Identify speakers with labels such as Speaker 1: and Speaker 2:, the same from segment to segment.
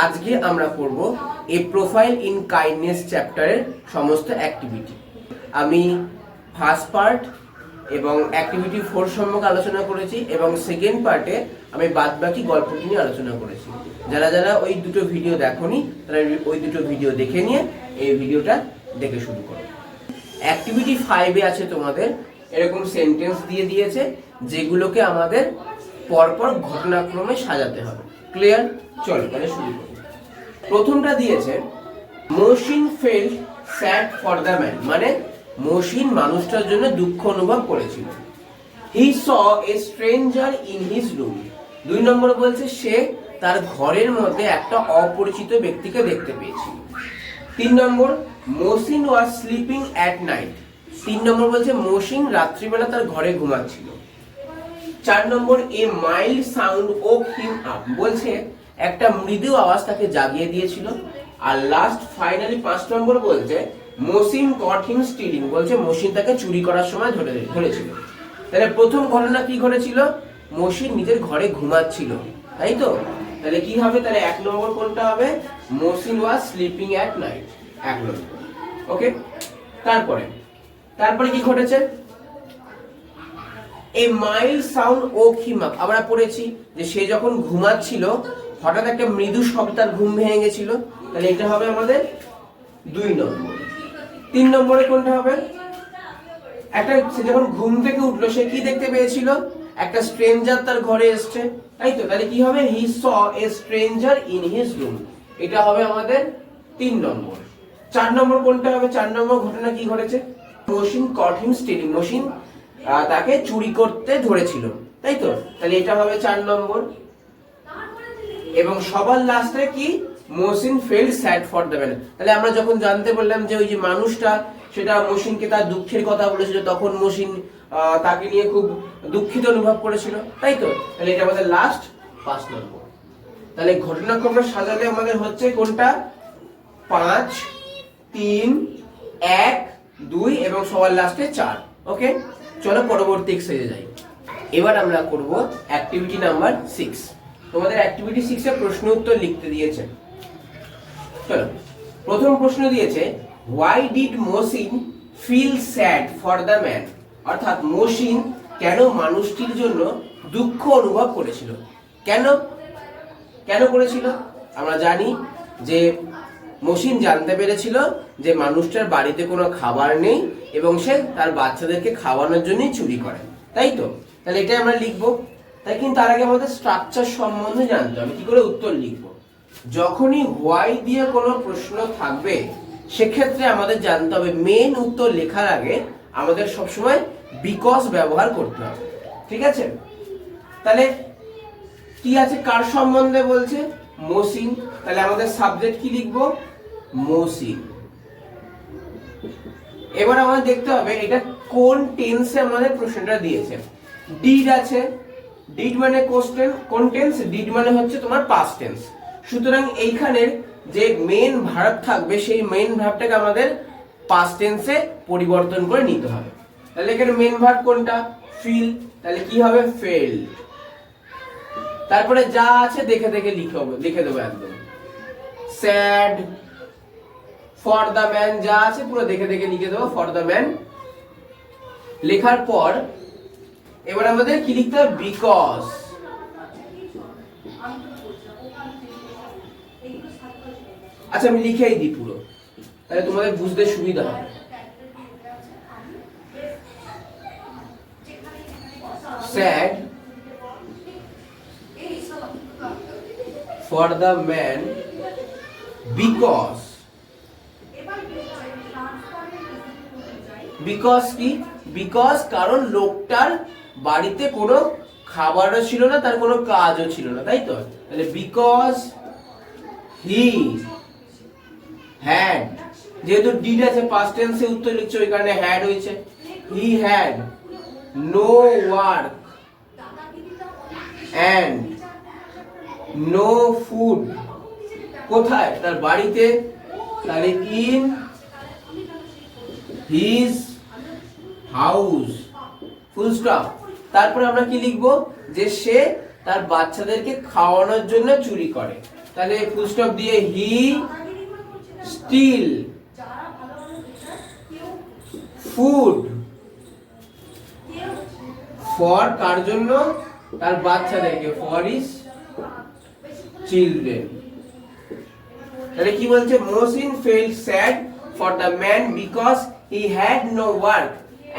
Speaker 1: আজকে আমরা করব এ প্রোফাইল ইন কাইন্ডনেস চ্যাপ্টারের সমস্ত অ্যাক্টিভিটি। আমি ফার্স্ট পার্ট এবং অ্যাক্টিভিটি 4 সম্পর্কে আলোচনা করেছি এবং সেকেন্ড পার্টে আমি বাদবাকি গল্পটি নিয়ে আলোচনা করেছি। যারা যারা ওই দুটো ভিডিও দেখোনি তারা ওই দুটো ভিডিও দেখে নিয়ে এই ভিডিওটা দেখে শুরু করো। অ্যাক্টিভিটি 5 এ আছে তোমাদের এরকম সেন্টেন্স দিয়ে দিয়েছে যেগুলোকে আমাদের পরপর ঘটনাক্রমে সাজাতে হবে। ক্লিয়ার? চলো তাহলে শুরু করি। প্রথমটা দিয়েছে Mohsin felt sad for the man, মানে মহসিন মানুষটার জন্য দুঃখ অনুভব করেছিল। হি স a stranger in his room. 2 নম্বর বলছে সে তার ঘরের মধ্যে একটা অপরিচিত ব্যক্তিকে দেখতে পেয়েছিল। 3 number Mohsin was sleeping at night. 3 number বলছে মহসিন রাত্রিবেলা তার ঘরে ঘুমাচ্ছিল। 4 number a mild sound woke him up, বলছে একটা মৃদু আওয়াজ তাকে জাগিয়ে দিয়েছিল। আর লাস্ট ফাইনালি 5 নম্বর বলছে মহসিন কট হিম স্টিলিং, বলছে মহসিন তাকে চুরি করার সময় ধরেছিল। তাহলে প্রথম ঘটনা কি ঘটেছিল? মহসিন নিজের ঘরে ঘুমাচ্ছিল, তাই তো? তাহলে কি হবে? তাহলে 1 নম্বর কোনটা হবে? Mohsin was sleeping at night, 1 নম্বর। ওকে, তারপরে কি ঘটেছে? A mild sound woke him up, আমরা পড়েছি যে সে যখন ঘুমাচ্ছিল হঠাৎ একটা মৃদু শব্দ তার ঘুম ভেঙে গেছিল। তাহলে এটা হবে আমাদের 2 নম্বর। 3 নম্বরে কোনটা হবে? একটা সে যখন ঘুম থেকে উঠলো সে কি দেখতে পেয়েছিল? একটা স্ট্রেঞ্জার তার ঘরে এসছে, তাই তো? তাহলে কি হবে? হি স a stranger in his room, এটা হবে আমাদের 3 নম্বর। 4 নম্বর কোনটা হবে? 4 নম্বর ঘটনা কি ঘটেছে? মহসিন কট হিম স্টিলিং, মহসিন তাকে চুরি করতে ধরেছিল, তাই তো? তাহলে এটা হবে 4 নম্বর। এবং সবার লাস্টে কি? Mohsin felt sad for the man. তাহলে আমরা যখন জানতে পারলাম যে ওই যে মানুষটা সেটা মহসিনকে তার দুঃখের কথা বলেছিল, তখন মহসিন তাকে নিয়ে খুব দুঃখিত অনুভব করেছিল, তাই তো? তাহলে এটা আমাদের লাস্ট 5 নম্বর। তাহলে ঘটনাক্রমটা সাজালে আমাদের হচ্ছে কোনটা? 5, 3, 1, 2 এবং সবার লাস্টে 4। ওকে, চলো পরবর্তী এক্সারসাইজে যাই। এবার আমরা করব অ্যাক্টিভিটি নাম্বার 6। তোমাদের অ্যাক্টিভিটি 6 এ প্রশ্ন উত্তর লিখতে দিয়েছে। চলো, প্রথম প্রশ্ন দিয়েছে why did Mohsin feel sad for the man, অর্থাৎ মহসিন কেন মানুষটির জন্য দুঃখ অনুভব করেছিল? কেন করেছিল? আমরা জানি যে মহসিন জানতে পেরেছিল যে মানুষটার বাড়িতে কোনো খাবার নেই এবং সে তার বাচ্চাদেরকে খাওয়ানোর জন্যই চুরি করে, তাই তো? তাহলে এটাই আমরা লিখবো। তাই কিন্তু তার আগে আমাদের স্ট্রাকচার সম্বন্ধে জানতে হবে, কি করে উত্তর লিখবো। যখনই হোয়াই দিয়ে কোনো প্রশ্ন থাকবে সেক্ষেত্রে আমাদের জানতে হবে মেন উত্তর লেখার আগে আমাদের সবসময় বিকজ ব্যবহার করতে হবে, ঠিক আছে? তাহলে কি আছে? কার সম্বন্ধে বলছে? মহসিন। তাহলে আমাদের সাবজেক্ট কি লিখবো? মহসিন। এবার আমাদের দেখতে হবে এটা কোন টেন্সে আমাদের প্রশ্নটা দিয়েছে। ডিড আছে, ডিড মানে কোন টেন্স? ডিড মানে হচ্ছে তোমার পাস্ট টেন্স। সুতরাং এইখানের যে মেইন ভার্ব থাকবে সেই মেইন ভার্বটাকে আমাদের পাস্ট টেন্সে পরিবর্তন করে নিতে হবে। তাহলে এখানে মেইন ভার্ব কোনটা? ফিল। তাহলে কি হবে? ফেল্ট। তারপরে যা আছে দেখে লিখে দেবো একদম। স্যাড ফর দ্য ম্যান, যা আছে পুরো দেখে লিখে দেবো ফর দ্য ম্যান। লেখার পর এবার আমাদের কি লিখতে হবে? বিকজ। আচ্ছা আমি লিখেই দিই পুরো, তাহলে তোমাদের বুঝতে সুবিধা হবে। Sad for the man because. Because কি? বিকজ কারণ লোকটার বাড়িতে কোনো খাবারও ছিল না, তার কোনো কাজও ছিল না, তাই তো? তাহলে বিকজ হি হ্যাড, যেহেতু ডিড আছে পাস্ট টেন্সে উত্তর লিখছে ওই কারণে হ্যাড হয়েছে। He had no work and no food. কোথায়? তার বাড়িতে। তাহলে in his house, full stop. তারপরে আমরা কি লিখবো? যে সে তার বাচ্চাদেরকে খাওয়ানোর জন্য চুরি করে। তাহলে ফুল স্টপ দিয়ে হি স্টিল ফুড ফর কার জন্য, তার বাচ্চাদেরকে, ফর ইজ চিলড্রেন। তাহলে কি বলছে, Mohsin felt sad for the man because he had no work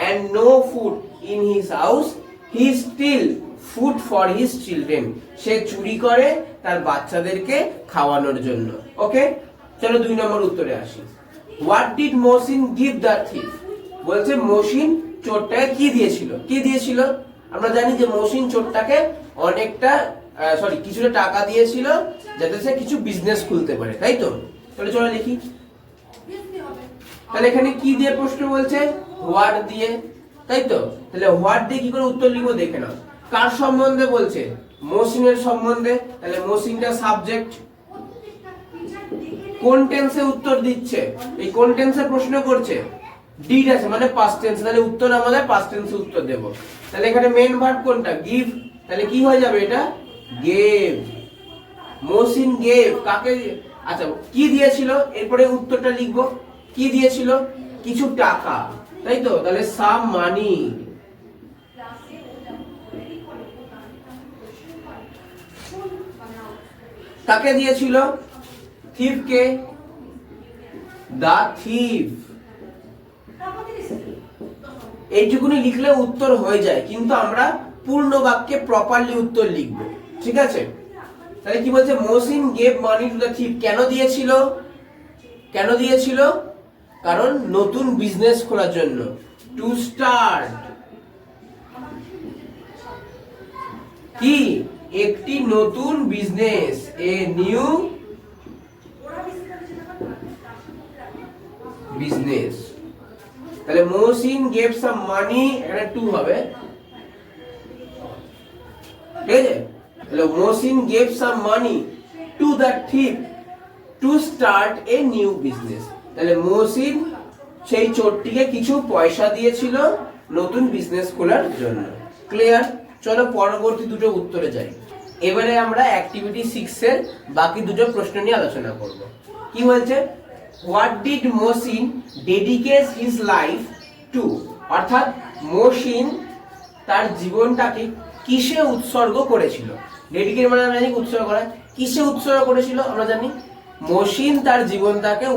Speaker 1: and no food in his house, he steal food for his children. সে চুরি করে তার বাচ্চাদেরকে খাওয়ানোর জন্য। ওকে, চলো 2 নম্বর উত্তরে আসি। What did Mohsin give the thief? বলছে মহসিন চোরটাকে কি দিয়েছিল? কি দিয়েছিল? আমরা জানি যে মহসিন চোরটাকে অনেকটা কিছুটা টাকা দিয়েছিল যাতে সে কিছু বিজনেস খুলতে পারে, তাই তো? তাহলে চলো লিখি। তাহলে এখানে কি দিয়ে প্রশ্ন বলছে? হোয়াট দিয়ে, তাই তো? তাহলে হোয়াট দিয়ে কি করে উত্তর লিখবো দেখে নাও। কার সম্বন্ধে বলছে? মহসিনের সম্বন্ধে। তাহলে মহসিনটা সাবজেক্ট। কোন টেন্সে উত্তর দিচ্ছে? এই কোন টেন্সে প্রশ্ন করছে? ডিড আছে মানে পাস্ট টেন্স, তাহলে উত্তর আমাদের পাস্ট টেন্সে উত্তর দেব। তাহলে এখানে মেইন ভার্ব কোনটা? গিভ। তাহলে কি হয়ে যাবে এটা? গেভ। মহসিন গেভ কাকে? আচ্ছা, কি দিয়েছিল? এরপরে উত্তরটা লিখবো। কি দিয়েছিল? কিছু টাকা, তাই তো? তাহলে সাম মানি। কাকে দিয়েছিল? থিফকে। The thief. এইটুকুনি লিখলে উত্তর হয়ে যায়, কিন্তু আমরা পূর্ণ বাক্যে প্রপারলি উত্তর লিখব, ঠিক আছে? তাহলে কি বলছে? Mohsin gave money to the thief. কেন দিয়েছিল? কেন দিয়েছিল? কারণ নতুন বিজনেস খোলার জন্য, টু স্টার্ট। কি? একটি নতুন বিজনেস, এ নিউ বিজনেস। তাহলে মহসিন গেভ সাম মানি, এখানে টু হবে, ঠিক আছে? তাহলে Mohsin gave some money to the thief to start a new business. তাহলে মহসিন সেই চোরটিকে কিছু পয়সা দিয়েছিল নতুন বিজনেস খোলার জন্য। ক্লিয়ার? চলো পরবর্তী দুটো উত্তরে যাই। এবারে আমরা অ্যাক্টিভিটি 6 এর বাকি দুটো প্রশ্ন নিয়ে আলোচনা করব। কি বলছে? What did Mohsin dedicate his life to? অর্থাৎ মহসিন তার জীবনটাকে কিসে উৎসর্গ করেছিল? ডেডিকেট মানে আমরা জানি উৎসর্গ করা। কিসে উৎসর্গ করেছিল? আমরা জানি মহসিন তার জীবনটাকে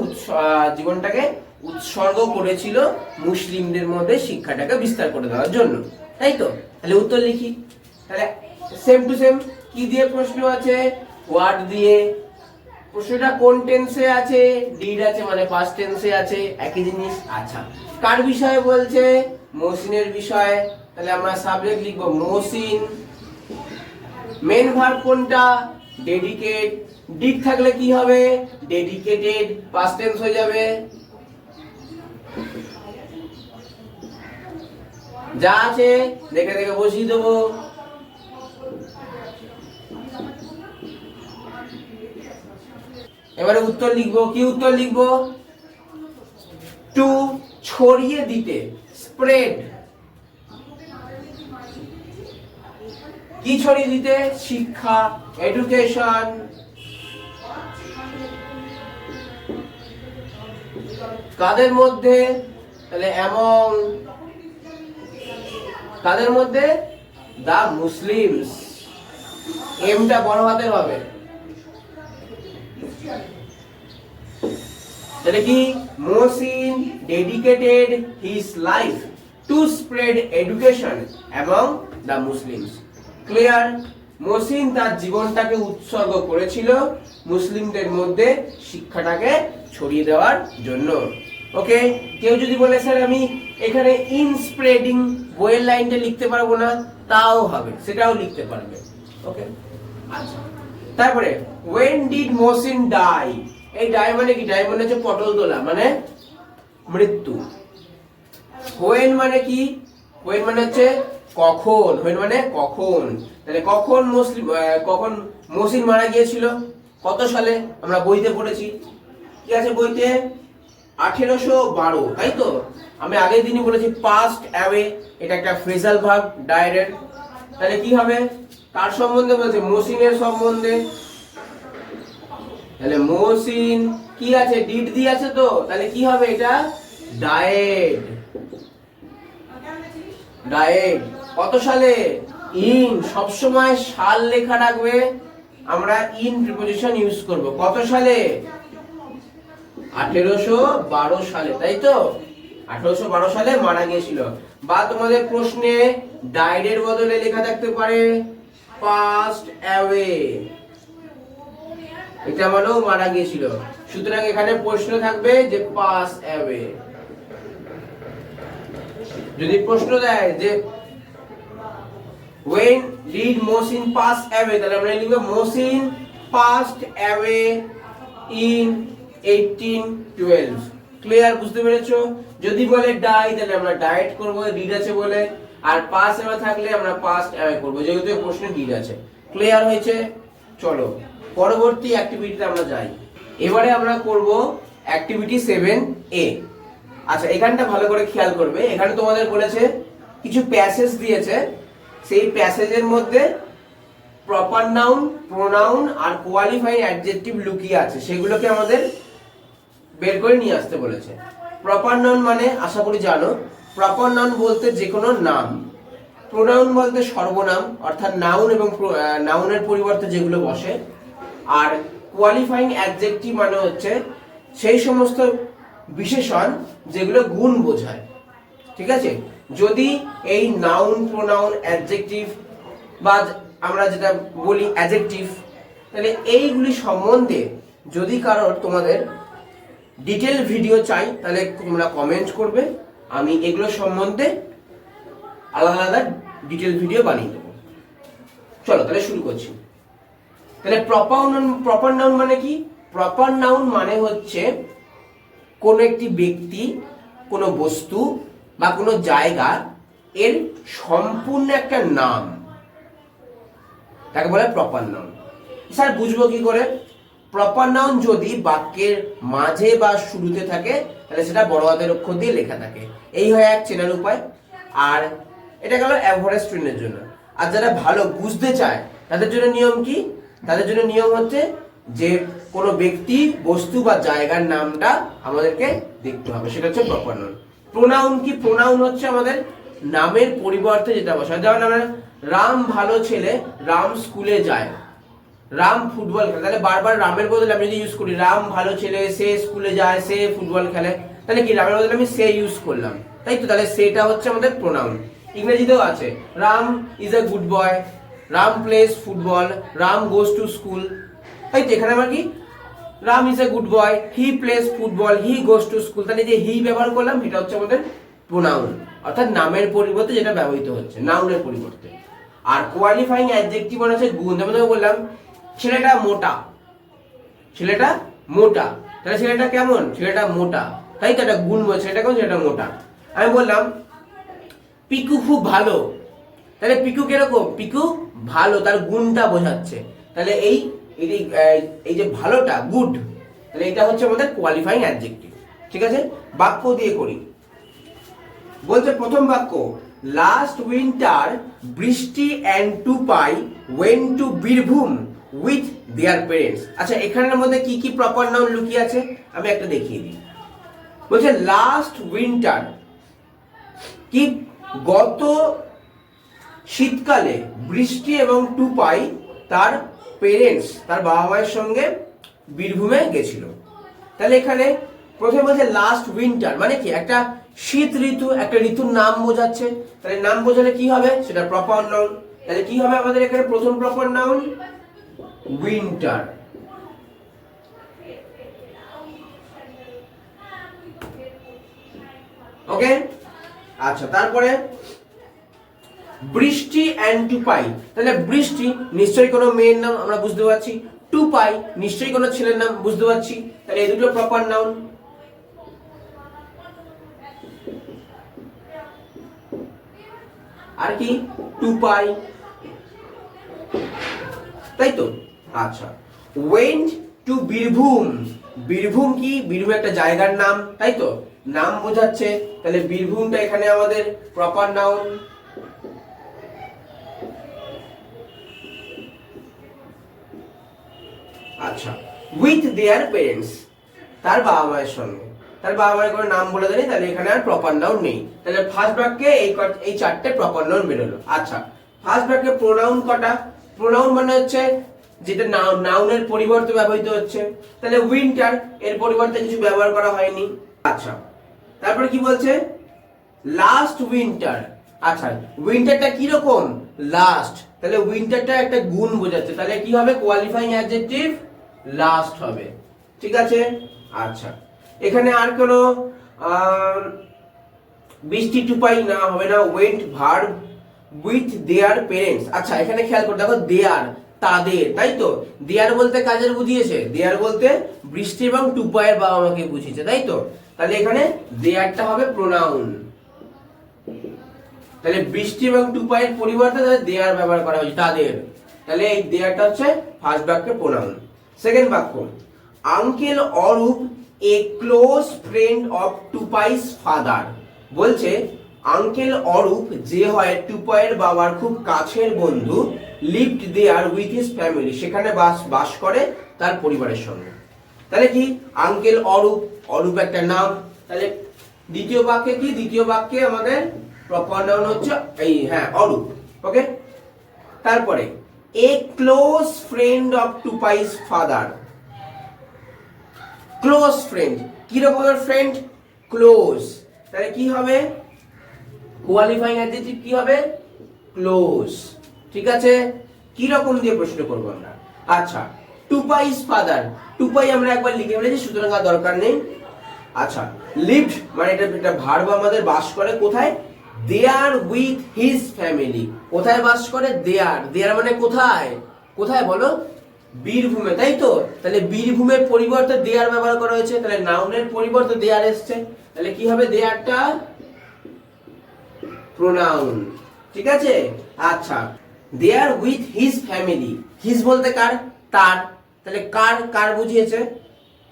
Speaker 1: উৎসর্গ করেছিল মুসলিমদের মধ্যে শিক্ষাটাকে বিস্তার করে দেওয়ার জন্য, তাই তো? তাহলে উত্তর লিখি। তাহলে সেম টু সেম। কি দিয়ে প্রশ্ন আছে? হোয়াট দিয়ে। প্রশ্নটা কোন টেন্সে আছে? ডিড আছে মানে পাস্ট টেন্সে আছে, একই জিনিস। আচ্ছা, কার বিষয়ে বলছে? মহসিনের বিষয়ে। তাহলে আমরা সাবজেক্ট লিখবো মহসিন। মেন ভার্ব কোনটা? ডেডিকেট। ডিড থাকলে কি হবে? ডেডিকেটেড, পাস্ট টেন্স হয়ে যাবে। যা আছে দেখে দেখে বসিয়ে দেবো। এবারে উত্তর লিখবো। কি উত্তর লিখবো? টু, ছড়িয়ে দিতে, স্প্রেড। কি ছড়িয়ে দিতে? শিক্ষা, এডুকেশন। কাদের মধ্যে? তাহলে এমং। কাদের মধ্যে? দা মুসলিমস। এমটা বড় হাতের হবে। তাহলে কি? Mohsin dedicated his life to spread education among the Muslims. Clear? Mohsin তার জীবনটাকে উৎসর্গ করেছিল মুসলিমদের মধ্যে শিক্ষাটাকে ছড়িয়ে দেওয়ার জন্য। ওকে, কেউ যদি বলে স্যার আমি এখানে ইন স্প্রেডিং বইয়ের লাইনটা লিখতে পারবো না, তাও হবে, সেটাও লিখতে পারবে। ওকে, আচ্ছা। তারপরে when did মহসিন die? এই ডাই মানে কি? ডাই মানে হচ্ছে পটল তোলা, মানে মৃত্যু। when মানে কি? when মানে হচ্ছে কখন। when মানে কখন। তাহলে কখন মহসিন মারা গিয়েছিল? কত সালে? আমরা বইতে পড়েছি। কি আছে বইতে? 1812, তাই তো? আমি আগের দিনই বলেছি পাস্ট অ্যাওয়ে, এটা একটা ফ্রেজাল ভার্ব, ডাইরেক্ট। তাহলে কি হবে? কার সম্বন্ধে বলছে? মহসিনের সম্বন্ধে। তাহলে মহসিন কি আছে, ডিড দিয়ে আছে, তো তাহলে কি হবে এটা, ডায়েড। ডায়েড কত সালে, ইন, সবসময় সাল লেখা রাখবে, আমরা ইন প্রিপোজিশন ইউজ করব। কত সালে, 1812 সালে, তাই তো, 1812 সালে মারা গিয়েছিল। বা তোমাদের প্রশ্নে ডায়েডের বদলে লেখা থাকতে পারে পাস্ট অ্যাওয়ে, এটা মানেও মারা গিয়েছিল, সুতরাং এখানে প্রশ্ন থাকবে যে পাস অ্যাওয়ে। যদি প্রশ্ন দেয় যে when did Mohsin pass away, তাহলে আমরা লিখব Mohsin passed away in 1812। Clear, বুঝতে পেরেছো? যদি বলে ডাই তাহলে আমরা ডায়েট করব, ডিড আছে বলে, আর পাস অ্যাওয়ে থাকলে আমরা পাস্ট অ্যাওয়ে করব, যেহেতু প্রশ্নে ডিড আছে। ক্লিয়ার হয়েছে? চলো পরবর্তী অ্যাক্টিভিটিতে আমরা যাই। এবারে আমরা করব অ্যাক্টিভিটি 7A। আচ্ছা, এখানটা ভালো করে খেয়াল করবে, এখানে তোমাদের বলেছে কিছু প্যাসেজ দিয়েছে, সেই প্যাসেজের মধ্যে প্রপার নাউন, প্রোনাউন আর কোয়ালিফাইং অ্যাডজেক্টিভ লুকিয়ে আছে, সেগুলোকে আমাদের বের করে নিয়ে আসতে বলেছে। প্রপার নাউন মানে আশা করি জানো, প্রপার নাউন বলতে যে কোনো নাম, প্রোনাউন বলতে সর্বনাম অর্থাৎ নাউন এবং নাউনের পরিবর্তে যেগুলো বসে, আর কোয়ালিফাইং অ্যাডজেক্টিভ মানে হচ্ছে সেই সমস্ত বিশেষণ যেগুলো গুণ বোঝায়। ঠিক আছে, যদি এই নাউন, প্রোনাউন, অ্যাডজেক্টিভ বা আমরা যেটা বলি অ্যাডজেক্টিভ, তাহলে এইগুলি সম্বন্ধে যদি কারোর তোমাদের ডিটেল ভিডিও চাই তাহলে তোমরা কমেন্ট করবে, আমি এগুলো সম্বন্ধে আলাদা আলাদা ডিটেল ভিডিও বানিয়ে দেবো। চলো তাহলে শুরু করছি। তাহলে প্রপার নাউন মানে কি? প্রপার নাউন মানে হচ্ছে কোন একটি ব্যক্তি, কোনো বস্তু বা কোনো জায়গা এর সম্পূর্ণ একটা নাম, তাকে বলে প্রপার নাউন। স্যার বুঝবো কি করে? প্রপার নাউন যদি বাক্যের মাঝে বা শুরুতে থাকে তাহলে সেটা বড় হাতের অক্ষর দিয়ে লেখা থাকে, এই হয় এক চেনার উপায়। আর এটা গেল অ্যাভারেজ স্টুডেন্টের জন্য। আর যারা ভালো বুঝতে চায় তাদের জন্য নিয়ম কি? তাদের জন্য নিয়ম হচ্ছে যে কোনো ব্যক্তি, বস্তু বা জায়গার নামটা আমাদেরকে দেখতে হবে, সেটা হচ্ছে প্রপার নাউন। প্রোনাউন কি? প্রোনাউন হচ্ছে আমাদের নামের পরিবর্তে যেটা বসায়, যেমন আমরা রাম ভালো ছেলে, রাম স্কুলে যায়, রাম ফুটবল খেলে, তাহলে বারবার রামের বদলে আমি যদি ইউজ করি রাম ভালো ছেলে, সে স্কুলে যায়, সে ফুটবল খেলে, তাহলে কি রামের বদলে আমি সে ইউজ করলাম, তাই তো? তাহলে সেটা হচ্ছে আমাদের প্রোনাউন। ইংরেজিতেও আছে Ram is a good boy, Ram plays football, Ram goes to school, তাই তো? এখানে আমার কি Ram is a good boy, he plays football, he goes to school, তাহলে যে হি ব্যবহার করলাম এটা হচ্ছে আমাদের প্রোনাউন, অর্থাৎ নামের পরিবর্তে যেটা ব্যবহৃত হচ্ছে, নাউনের পরিবর্তে। আর কোয়ালিফাইং অ্যাডজেক্টিভ মানে হচ্ছে গুণ, যেমন বললাম ছেলেটা মোটা, ছেলেটা মোটা, তাহলে ছেলেটা কেমন? ছেলেটা মোটা, তাই তো? একটা গুণ বলছে, ছেলেটা কেমন? ছেলেটা মোটা। আমি বললাম পিকু খুব ভালো, তাহলে পিকু কিরকম? পিকু ভালো, তার গুণটা বোঝাচ্ছে, তাহলে এই যে ভালোটা, গুড, তাহলে এটা হচ্ছে আমাদের কোয়ালিফাইং অ্যাডজেক্টিভ। ঠিক আছে, বাক্য দিয়ে করি। বলছে প্রথম বাক্য, লাস্ট উইন্টার বৃষ্টি and Tupai went to Birbhum with their parents. আচ্ছা, এখানের মধ্যে কি কি প্রপার নাউন লুকিয়ে আছে আমি একটা দেখিয়ে দিই। বলছে লাস্ট উইন্টার কি? গত শীতকালে বৃষ্টি এবং টুপাই তার পেরেন্টস, তার বাবা মায়ের সঙ্গে বীরভূমে গেছিল। তাহলে এখানে প্রথমে বলছে লাস্ট উইন্টার মানে কি? একটা শীত ঋতু, একটা ঋতুর নাম বোঝাচ্ছে, তাহলে নাম বোঝালে কি হবে? সেটা প্রপার নাউন। তাহলে কি হবে আমাদের এখানে প্রথম প্রপার নাউন? উইন্টার। ওকে, আচ্ছা, তারপরে বৃষ্টি অ্যান্ড টুপাই, তাহলে বৃষ্টি নিশ্চয়ই কোনো মেয়ের নাম, আমরা বুঝতে পারছি। টুপাই নিশ্চয়ই কোনো ছেলের নাম, বুঝতে পারছি। তাহলে এই দুটো প্রপার নাউন। আর কি? টুপাই, তাই তো? আচ্ছা, ওয়েন্ট টু বীরভূম, বীরভূম কি? বীরভূম একটা জায়গার নাম, তাই তো? নাম বোঝাচ্ছে, তাহলে বীরভূমটা এখানে আমাদের প্রপার নাউন। আচ্ছা, উইথ দেয়ার পেরেন্টস, তার বাবা মায়ের সঙ্গে। তার বাবা মায়ের কোনো নাম বলে দেয়নি, তাহলে এখানে আর প্রপার নাউন নেই। তাহলে ফার্স্ট বাক্যে এই চারটে প্রপার নাউন বেরোলো। আচ্ছা, ফার্স্ট বাক্যে প্রোনাউন কটা? প্রোনাউন মানে হচ্ছে যেটা নাউনের পরিবর্তে ব্যবহৃত হচ্ছে। তাহলে উইন্টার এর পরিবর্তে কিছু ব্যবহার করা হয়নি। আচ্ছা, তারপরে কি বলছে? Last winter. আচ্ছা, উইন্টারটা কি রকম? লাস্ট। তাহলে উইন্টারটা একটা গুণ বোঝাচ্ছে, তাহলে কি হবে? কোয়ালিফাইং অ্যাডজেক্টিভ লাস্ট হবে। ঠিক আছে। আচ্ছা, এখানে আর কোনো বৃষ্টি টুপাই না, হবে না। Went verb with their parents. আচ্ছা, এখানে খেয়াল করে দেখো, দেয়ার তাদের, তাই তো? দেয়ার বলতে কাজের বুঝিয়েছে, দেয়ার বলতে বৃষ্টি এবং টুপাইয়ের বাবা মাকে বুঝিয়েছে, তাই তো? তাহলে এখানে দেয়ারটা হবে প্রোনাউন। তাহলে বৃষ্টি এবং টুপাইয়ের পরিবর্তে দেয়ার ব্যবহার করা হয়েছে, তাদের। তাহলে এই দেয়ারটা হচ্ছে ফার্স্ট বাক্যে প্রোনাউন। সেকেন্ড বাক্য, uncle Arup a close friend of Tupai's father. বলছে আঙ্কেল অরূপ যে হয় টুপাইয়ের বাবার খুব কাছের বন্ধু, lived there with his family, সেখানে বাস করে তার পরিবারের সঙ্গে। তাহলে কি? আঙ্কেল অরূপ, অরূপ একটা নাম। তাহলে দ্বিতীয় বাক্যে কি? দ্বিতীয় বাক্যে আমাদের প্রপার নাউন হচ্ছে এই, হ্যাঁ, অরূপ। ওকে। তারপরে a close friend of Tupai's father. Close friend, কি রকমের ফ্রেন্ড? ক্লোজ। তাহলে কি হবে? কোয়ালিফাইং অ্যাডজেক্টিভ কি হবে? ক্লোজ। ঠিক আছে। কি রকম দিয়ে প্রশ্ন করব আমরা? আচ্ছা, টুপাইস ফাদার, টুপাই আমরা একবার লিখে ফেলেছি, সুতরাং আর দরকার নেই। আচ্ছা, লিভড মানে এটা ভার্ব, আমাদের বাস করে কোথায়? There with his family. কোথায় বাস করে? দেয়ার। দেয়ার মানে কোথায়? কোথায় বলো? বীরভূমে, তাই তো? তাহলে বীরভূমের পরিবর্তে দেয়ার ব্যবহার করা হয়েছে, তাহলে নাউনের পরিবর্তে দেয়ার এসছে। তাহলে কি হবে? দেয়ারটা প্রোনাউন। ঠিক আছে। আচ্ছা, there with his family, his বলতে কার? তার। তাহলে কার বুঝিয়েছে?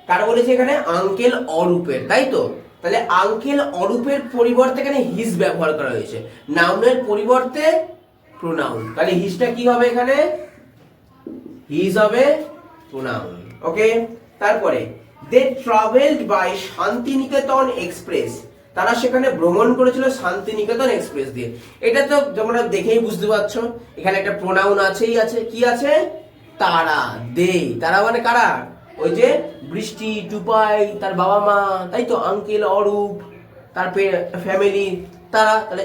Speaker 1: কার বলেছে এখানে? আঙ্কেল অরূপের, তাই তো? তাহলে আঙ্কেল অরূপের পরিবর্তে এখানে হিজ ব্যবহার করা হয়েছে, নাউনের পরিবর্তে প্রোনাউন। তাহলে হিজটা কি হবে এখানে? হিজ হবে প্রোনাউন। ওকে। তারপরে দে ট্রাভেলড বাই শান্তিনিকেতন এক্সপ্রেস, তারা সেখানে ভ্রমণ করেছিল শান্তিনিকেতন এক্সপ্রেস দিয়ে। এটা তো তোমরা দেখেই বুঝতে পারছো, এখানে একটা প্রোনাউন আছেই আছে। কি আছে? তারা, দে। তারা মানে কারা? ওই যে বৃষ্টি, টুপাই, তার বাবা মা, তাই তো? আঙ্কেল অরূপ, তার ফ্যামিলি, তারা। তাহলে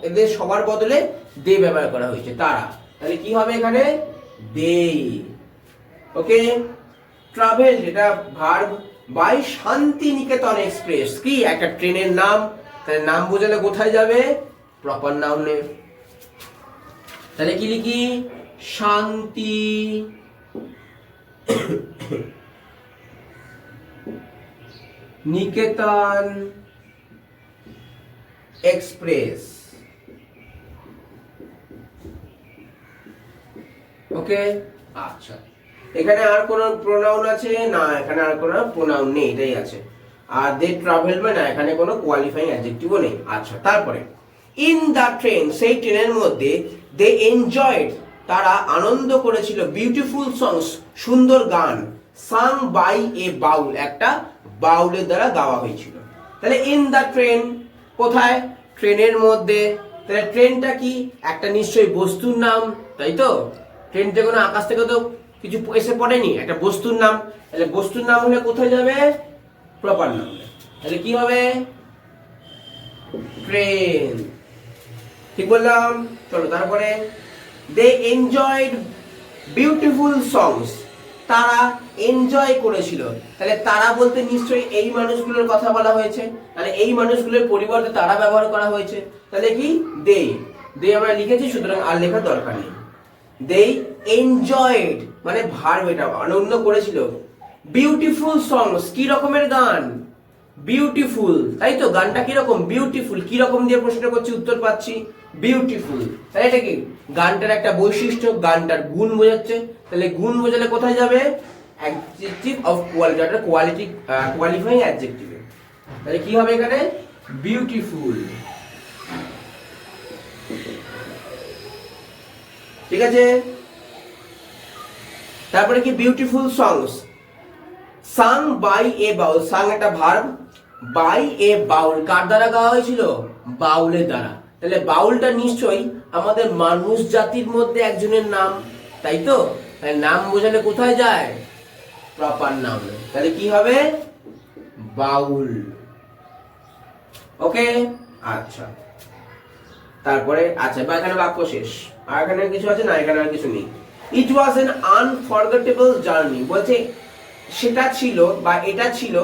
Speaker 1: এদের সবার বদলে দে ব্যবহার করা হয়েছে, তারা। তাহলে কি হবে এখানে? দে। ওকে। ট্রাভেল যেটা ভার্ব, বাই শান্তিনিকেতন এক্সপ্রেস, কি একটা ট্রেনের নাম। তাহলে নাম বোঝালে কোথায় যাবে? প্রপার নাউনে। তাহলে কি লিখি? শান্তি নিকেতন এক্সপ্রেস। ওকে। আচ্ছা, এখানে আর কোন প্রোনাউন আছে না? এখানে আর কোন প্রোনাউন নেই, এটাই আছে। আর দে ট্রাভেল মানে এখানে কোনো কোয়ালিফাইং অ্যাডজেক্টিভও নেই। আচ্ছা, তারপরে ইন দা ট্রেন, সেই ট্রেনের মধ্যে, দে এনজয়েড, তারা আনন্দ করেছিল, বিউটিফুল সংস, সুন্দর গান, সাং বাই এ বাউল, একটা বাউলের দ্বারা গাওয়া হয়েছিল। তাহলে ইন দা ট্রেন কোথায়? ট্রেনের মধ্যে। তাহলে ট্রেনটা কি? একটা নিশ্চয়ই বস্তুর নাম, তাই তো? ট্রেনটা কোনো আকাশ থেকে তো কিছু এসে পড়েনি, একটা বস্তুর নাম। তাহলে বস্তুর নাম হলে কোথায় যাবে? প্রপার নাম। তাহলে কি হবে? ট্রেন। ঠিক বললাম? চলো তারপরে, দে এনজয়েড বিউটিফুল সংস, তারা এনজয় করেছিল। তাহলে তারা বলতে নিশ্চয়ই এই মানুষগুলোর কথা বলা হয়েছে, তাহলে এই মানুষগুলোর পরিবর্তে তারা ব্যবহার করা হয়েছে। তাহলে কি? দে। দে আমরা লিখেছি, সুতরাং আর লেখার দরকার নেই। দে এনজয়েড মানে ভার্ব, এটা আনন্দ করেছিল। বিউটিফুল সংস, কি রকমের গান? বিউটিফুল, তাই তো? গানটা কি রকম? বিউটিফুল। কি রকম দিয়ে প্রশ্ন করছি, উত্তর পাচ্ছি বিউটিফুল। তাহলে এটা কি? গানটার একটা বৈশিষ্ট্য, গানটার গুণ বোঝাচ্ছে। তাহলে গুণ বোঝালে কোথায় যাবে? অ্যাডজেক্টিভ অফ কোয়ালিটি, একটা কোয়ালিফাইং অ্যাডজেক্টিভ। তাহলে কি হবে এখানে? বিউটিফুল। ঠিক আছে। তারপরে কি? বিউটিফুল সংস, সাং বাই এ বাউল, সাং একটা ভার্ব, বাই এ বাউল কার দ্বারা গাওয়া হয়েছিল? বাউলের দ্বারা। তাহলে বাউলটা নিশ্চয়ই আমাদের মানুষ জাতির মধ্যে একজনের নাম, তাই তো? তাহলে নাম বোঝালে কোথায় যায়? প্রপার নাম। তাহলে কি হবে? বাউল। ওকে, আচ্ছা। তারপরে আচ্ছা বা এখানে বাক্য শেষ, আর এখানে কিছু আছে না? এখানে আর কিছু নেই। ইট ওয়াজ এন আনফরগেটেবল জার্নি, বলছে সেটা ছিল বা এটা ছিল,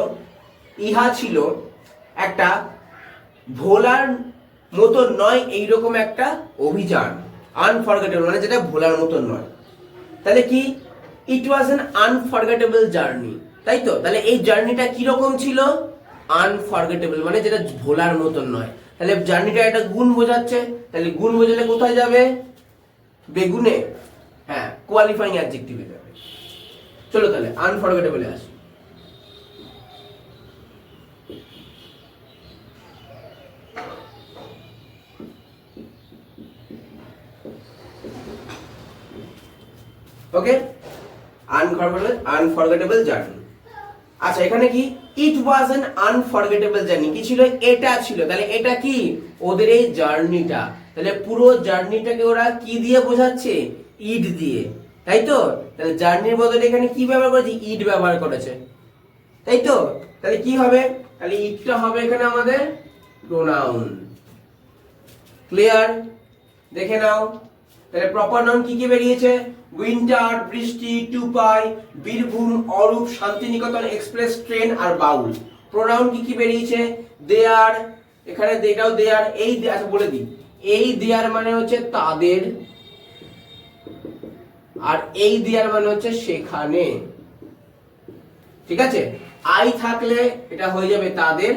Speaker 1: ইহা ছিল একটা ভোলার মতন নয় এইরকম একটা অভিযান। আনফরগেটেবল মানে যেটা ভোলার মতন নয়। তাহলে কি? ইট ওয়াজ এন আনফরগেটেবল জার্নি, তাই তো? তাহলে এই জার্নিটা কিরকম ছিল? আনফরগেটেবল মানে যেটা ভোলার মতন নয়। তাহলে জার্নিটা একটা গুণ বোঝাচ্ছে, তাহলে গুণ বোঝালে কোথায় যাবে? বেগুনে। হ্যাঁ, কোয়ালিফাইং অ্যাডজেক্টিভে যাবে। চলো তাহলে আনফরগেটেবলে আসি। ওকে, আনফরগেটেবল জার্নি। আচ্ছা, এখানে কি? ইট ওয়াজ এন আনফরগেটেবল জার্নি, কি ছিল? এটা ছিল। তাহলে এটা কি? ওদের এই জার্নিটা। তাহলে পুরো জার্নিটাকে ওরা কি দিয়ে বোঝাচ্ছে? ইট দিয়ে, তাই তো? তাহলে জার্নির বদলে এখানে কি ব্যবহার করেছে? ইট ব্যবহার করেছে, তাই তো? তাহলে কি হবে? তাহলে ইটটা হবে এখানে আমাদের প্রোনাউন। ক্লিয়ার? দেখে নাও। তাহলে প্রপার নাউন কি কি বেরিয়েছে? উইন্টার, বৃষ্টি, টুপাই, বীরভূম, অরূপ, শান্তিনিকেতন এক্সপ্রেস, ট্রেন আর বাউল। প্রোনাউন কি কি বেরিয়েছে? দেয়ার, এখানে এটাও দেয়ার। এই আচ্ছা বলে দিই, এই দেয়ার মানে হচ্ছে তাদের, আর এই দেয়ার মানে হচ্ছে সেখানে। ঠিক আছে? আই থাকলে এটা হয়ে যাবে তাদের,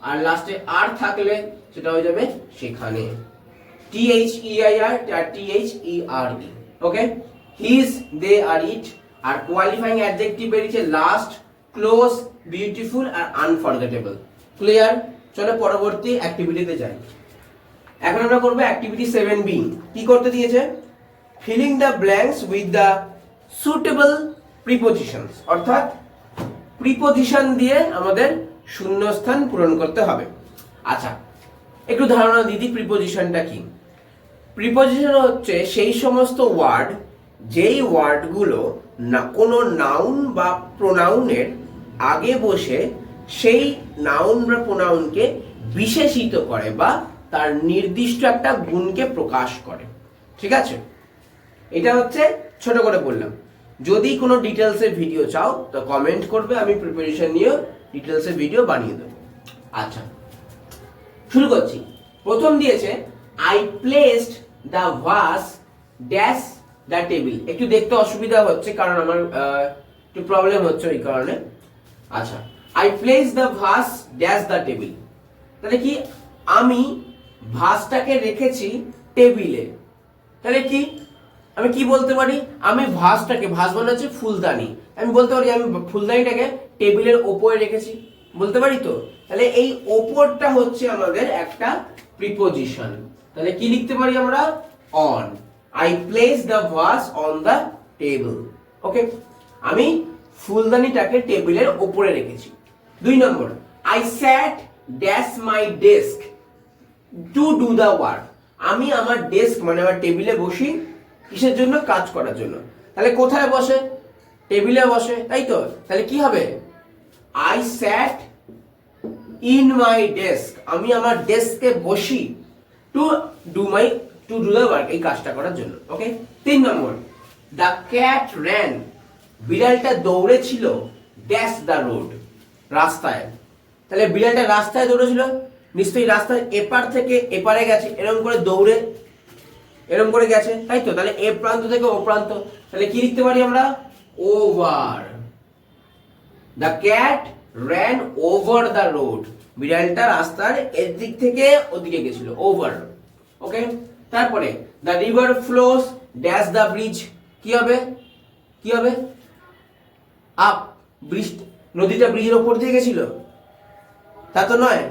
Speaker 1: আর লাস্টে আর থাকলে সেটা হয়ে যাবে সেখানে। THEIR আর THERE। ওকে, হিজ, দে আর ইট। আর কোয়ালিফাইং অ্যাডজেক্টিভ বেরিয়েছে লাস্ট, ক্লোজ, বিউটিফুল আর আনফরগেটেবল। ক্লিয়ার? চলো পরবর্তী অ্যাক্টিভিটিতে যাই। এখন আমরা করব অ্যাক্টিভিটি 7B। কি করতে দিয়েছে? Filling the blanks with the suitable prepositions, অর্থাৎ প্রিপোজিশন দিয়ে আমাদের শূন্যস্থান পূরণ করতে হবে। আচ্ছা, একটু ধারণা দিদি, প্রিপোজিশনটা কি? প্রিপোজিশন হচ্ছে সেই সমস্ত ওয়ার্ড, যেই ওয়ার্ডগুলো না কোনো নাউন বা প্রোনাউনের আগে বসে সেই নাউন বা প্রোনাউনকে বিশেষিত করে বা তার নির্দিষ্ট একটা গুণকে প্রকাশ করে। ঠিক আছে? এটা হচ্ছে ছোট করে বললাম। যদি কোনো ডিটেলসের ভিডিও চাও তো কমেন্ট করবে, আমি প্রিপারেশন নিয়ে ডিটেলসের ভিডিও বানিয়ে দেবো। আচ্ছা, শুরু করছি। প্রথম দিয়েছে I placed the vase dash the table. একটু দেখতে অসুবিধা হচ্ছে কারণ আমার একটু প্রবলেম হচ্ছে ওই কারণে। আচ্ছা, I place the vase dash the table, তাহলে কি? আমি ভাসটাকে রেখেছি টেবিলে। তাহলে কি আমি কি বলতে পারি? আমি ভাসটাকে, ভাস মানে হচ্ছে ফুলদানি, আমি বলতে পারি আমি ফুলদানিটাকে টেবিলের ওপরে রেখেছি, বলতে পারি তো? তাহলে এই ওপরটা হচ্ছে আমাদের একটা প্রিপোজিশন। তাহলে কি লিখতে পারি আমরা? On. I place the vase on the table. Okay, আমি ফুলদানিটাকে টেবিলের ওপরে রেখেছি। 2 number, I sat dash my desk to do the work. আমি আমার ডেস্ক মানে আমার টেবিলে বসি, কিসের জন্য? কাজ করার জন্য। তাহলে কোথায় বসে? টেবিলে বসে, তাই তো? তাহলে কি হবে? I sat in my desk, আমি আমার ডেস্কে বসি টু ডু দ্য ওয়ার্ক, এই কাজটা করার জন্য। ওকে। 3 নম্বর, দ্য ক্যাট র্যান, বিড়ালটা দৌড়েছিল ড্যাশ দ্য রোড, রাস্তায়। তাহলে বিড়ালটা রাস্তায় দৌড়েছিল, নিশ্চয়ই রাস্তায় এপার থেকে এপারে গেছে, এরকম করে দৌড়ে এরকম করে গেছে, তাই তো? তাহলে এ প্রান্ত থেকে ও প্রান্ত, তাহলে কি লিখতে পারি আমরা? Over. The cat ran over the road, বিড়ালটা রাস্তার এর দিক থেকে ওদিকে গেছিল, ওভার। ওকে। তারপরে the river flows dash the bridge, কি হবে? কি হবে? আপ। ব্রিজ, নদীটা ব্রিজের ওপর দিয়ে গেছিল, তা তো নয়।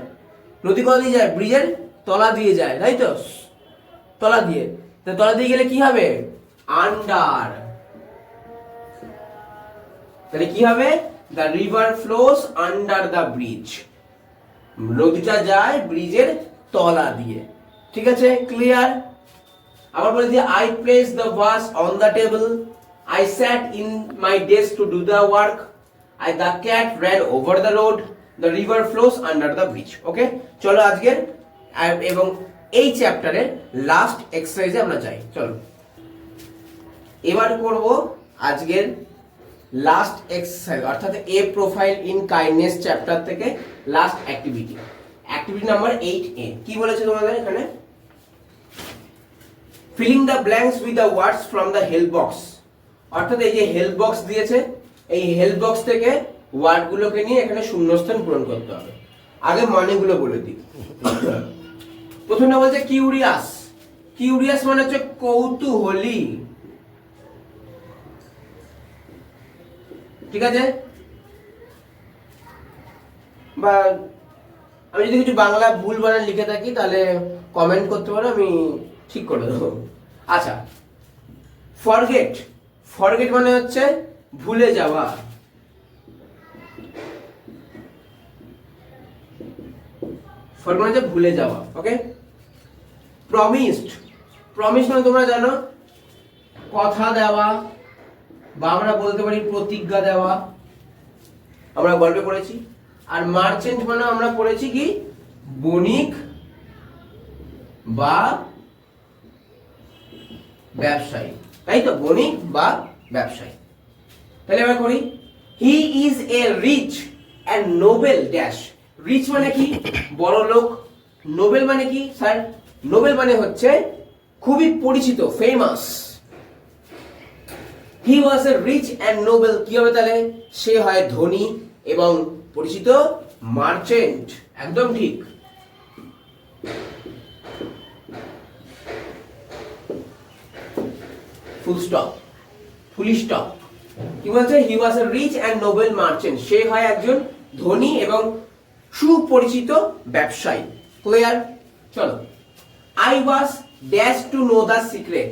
Speaker 1: নদী কোথা দিয়ে যায়? ব্রিজের তলা দিয়ে যায়, তাই তো? তলা দিয়ে, তলা দিয়ে গেলে কি হবে? আন্ডার। তাহলে কি হবে? The river flows under the bridge, নদীটা যায় ব্রিজের তলা দিয়ে। ঠিক আছে, ক্লিয়ার? আবার বলে দিই, I place the vase on the table, I sat in my desk to do the work, the cat ran over the road, the river flows under the bridge. Okay, চলো আজকের এবং এই চ্যাপ্টারের লাস্ট এক্সারসাইজে আমরা যাই। চলো এবার করব আজকের লাস্ট এক্সারসাইজ, অর্থাৎ এ প্রোফাইল ইন কাইন্ডনেস চ্যাপ্টার থেকে last activity, activity number 8A। কি বলেছে তোমাদের এখানে? Filling the blanks with the words from the help box, অর্থাৎ এই যে হেল্প বক্স দিয়েছে, এই হেল্প বক্স থেকে ওয়ার্ডগুলোকে নিয়ে এখানে শূন্যস্থান পূরণ করতে হবে। আগে মানেগুলো বলে দিই। প্রথমটা বলছে কিউরিয়াস, কিউরিয়াস মানে হচ্ছে কৌতূহলী। ঠিক আছে, বা আমি যদি কিছু বাংলা ভুল বানান লিখে থাকি তাহলে কমেন্ট করতে পারো, আমি ঠিক করে দেবো। আচ্ছা, ফরগেট, ফরগেট মানে হচ্ছে ভুলে যাওয়া। ফরগেট মানে হচ্ছে ভুলে যাওয়া। ওকে, প্রমিসড, প্রমিস মানে তোমরা জানো কথা দেওয়া, বা আমরা বলতে পারি প্রতিজ্ঞা দেওয়া, আমরা গল্পে পড়েছি। আর মার্চেন্ট মানে আমরা পড়েছি কি বণিক বা ব্যবসায়ী, তাই তো, বণিক বা ব্যবসায়ী। তাহলে আমরা করি, he is a rich and noble dash. Rich মানে কি বড় লোক, নোবেল মানে কি স্যার? নোবেল মানে হচ্ছে খুবই পরিচিত, famous. He was a rich and noble, কি হবে তাহলে? সে হয় ধনী এবং পরিচিত মার্চেন্ট। একদম ঠিক। Full stop, full stop. কি বলছে? He was a rich and noble merchant, সে হয় একজন ধনী এবং সুপরিচিত ব্যবসায়ী। ক্লিয়ার? চলো, I was dash to know the secret,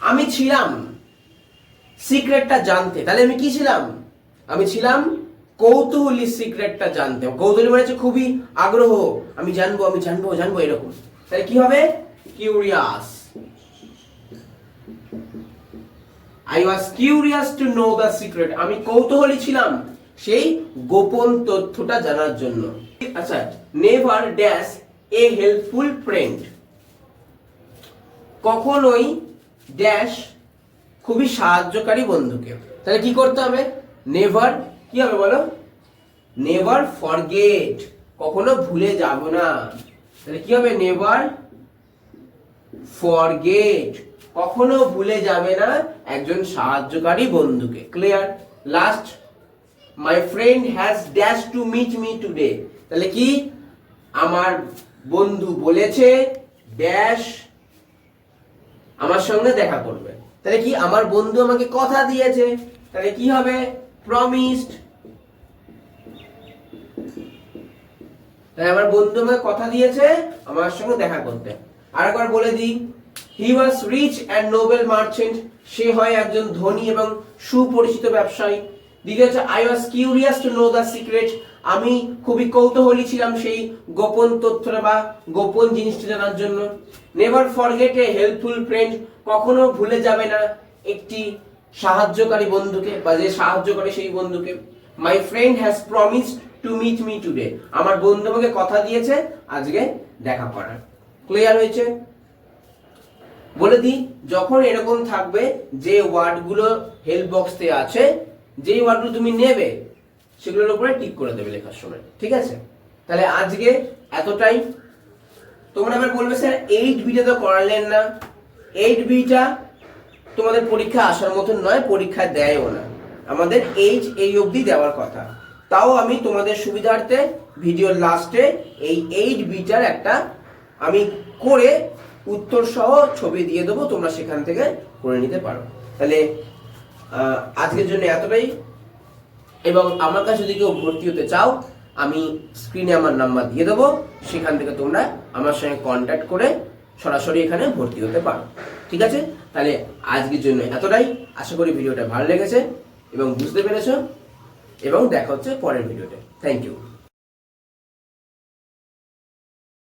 Speaker 1: আমি ছিলাম সিক্রেটটা জানতে। তাহলে আমি কি ছিলাম? আমি ছিলাম কৌতূহলী সিক্রেটটা জানতে। কৌতূহলী মানে হচ্ছে খুবই আগ্রহ, আমি জানবো, আমি জানবো, জানবো, এরকম। তাহলে কি হবে? Curious. I was curious to know the secret, আমি কৌতূহলী ছিলাম সেই গোপন তথ্যটা জানার জন্য। আচ্ছা, never dash a helpful friend, কখনোই ড্যাশ খুবই সাহায্যকারী বন্ধুকে। তাহলে কি করতে হবে? নেভার, কি হবে বলো? নেভার ফরগেট, কখনো ভুলে যাব না। তাহলে কি হবে? নেভার ফরগেট, কখনো ভুলে যাবে না একজন সাহায্যকারী বন্ধুকে। Clear? Last, my friend has dash to meet me today, তাহলে কি আমার বন্ধু বলেছে ড্যাশ আমার সঙ্গে দেখা করবে। তাহলে কি আমার বন্ধু আমাকে কথা দিয়েছে, তাহলে কি হবে? প্রমিসড। তাহলে আমার বন্ধু আমাকে কথা দিয়েছে আমার সঙ্গে দেখা করতে। আরেকবার বলে দিই, হি ওয়াজ রিচ অ্যান্ড নোবেল মার্চেন্ট, সে হয় একজন ধনী এবং সুপরিচিত ব্যবসায়ী। দ্বিতীয় হচ্ছে, I was curious two know the secret, আমি খুবই কৌতূহলী ছিলাম সেই গোপন তথ্যটা বা গোপন জিনিসটা জানার জন্য। নেভার ফরগেট এ হেল্পফুল ফ্রেন্ড, কখনো ভুলে যাবে না একটি সাহায্যকারী বন্ধুকে বা যে সাহায্য করে সেই বন্ধুকে। My friend has promised to meet me today, আমার বন্ধু আমাকে কথা দিয়েছে আজকে দেখা করার। ক্লিয়ার হয়েছে? বলে দিই, যখন এরকম থাকবে যে ওয়ার্ডগুলো হেল্প বক্সে আছে, যে ওয়ার্ডগুলো তুমি নেবে সেগুলোর উপরে টিক করে দেবে লেখার সময়। ঠিক আছে? তাহলে আজকে এতটাই। তোমরা আবার বলবে স্যার 8Bটা তো করালেন না। 8Bটা তোমাদের পরীক্ষা আসার মতন নয়, পরীক্ষা দেয়ও না। আমাদের এই অবধি দেওয়ার কথা। তাও আমি তোমাদের সুবিধার্থে ভিডিওর লাস্টে এই 8Bটার একটা আমি করে উত্তর সহ ছবি দিয়ে দেবো, তোমরা সেখান থেকে করে নিতে পারো। তাহলে আজকের জন্য এতটাই। এবং আমার কাছে যদি কেউ ভর্তি হতে চাও, আমি স্ক্রিনে আমার নাম্বার দিয়ে দেবো, সেখান থেকে তোমরা আমার সঙ্গে কন্ট্যাক্ট করে সরাসরি এখানে ভর্তি হতে পারো। ঠিক আছে? তাহলে আজকের জন্য এতটাই। আশা করি ভিডিওটা ভালো লেগেছে এবং বুঝতে পেরেছো। এবং দেখা হচ্ছে পরের ভিডিওতে। Thank you.